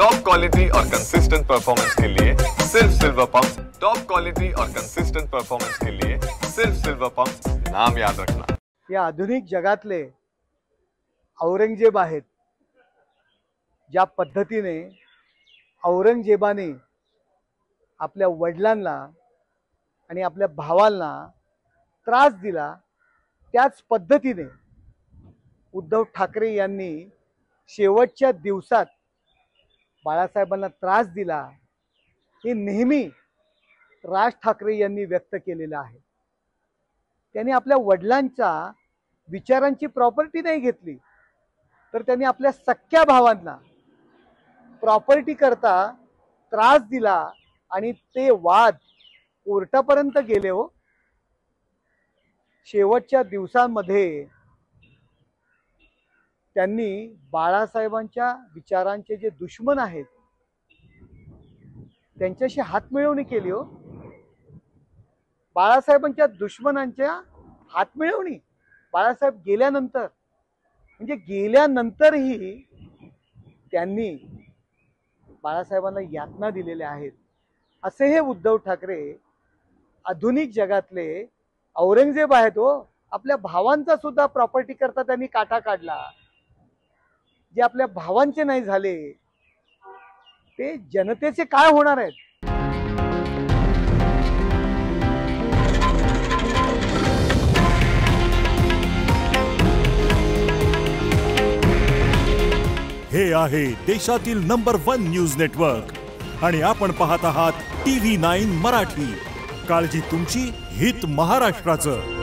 Top quality और consistent performance के लिए सिर्फ सिल्वर पंप्स। टॉप क्वालिटी और कंसिस्टेंट परफॉर्मेंस के लिए सिर्फ सिल्वर पंप्स, नाम याद रखना। या आधुनिक जगातले औरंगजेब आहेत, ज्या पद्धतीने औरंगजेबाने आपल्या वडिलांना आणि आपल्या भावांना त्रास दिला, त्याच पद्धतीने उद्धव ठाकरे यांनी शेवटच्या दिवसात बाळासाहेबांना त्रास दिला, हे नेहमी राज ठाकरे यांनी व्यक्त केलेलं आहे। त्यांनी आपल्या वडिलांच्या विचारांची प्रॉपर्टी नाही घेतली, तर त्यांनी आपल्या सख्या भावांना प्रॉपर्टी करता त्रास दिला आणि ते वाद कोर्टापर्यंत गेले। हो, शेवटच्या दिवसांमध्ये त्यांनी बाळासाहेबांच्या विचारांचे जे दुश्मन आहेत त्यांच्याशी हातमिळवणी केली। हो, बाळासाहेबांच्या दुश्मनांच्या हातमिळवणी बाळासाहेब गेल्यानंतर, म्हणजे गेल्यानंतरही त्यांनी बाळासाहेबांना यातना दिलेल्या आहेत। असे हे उद्धव ठाकरे आधुनिक जगातले औरंगजेब आहेत। हो, आपल्या भावांचा सुद्धा प्रॉपर्टी करता त्यांनी काटा काढला। जे आपल्या भावांचे नाही झाले ते जनतेचे काय होणार आहेत? हे आहे देशातील नंबर 1 न्यूज नेटवर्क आणि आपण पाहत आहात TV9 मराठी। काळजी तुमची, हित महाराष्ट्राचं।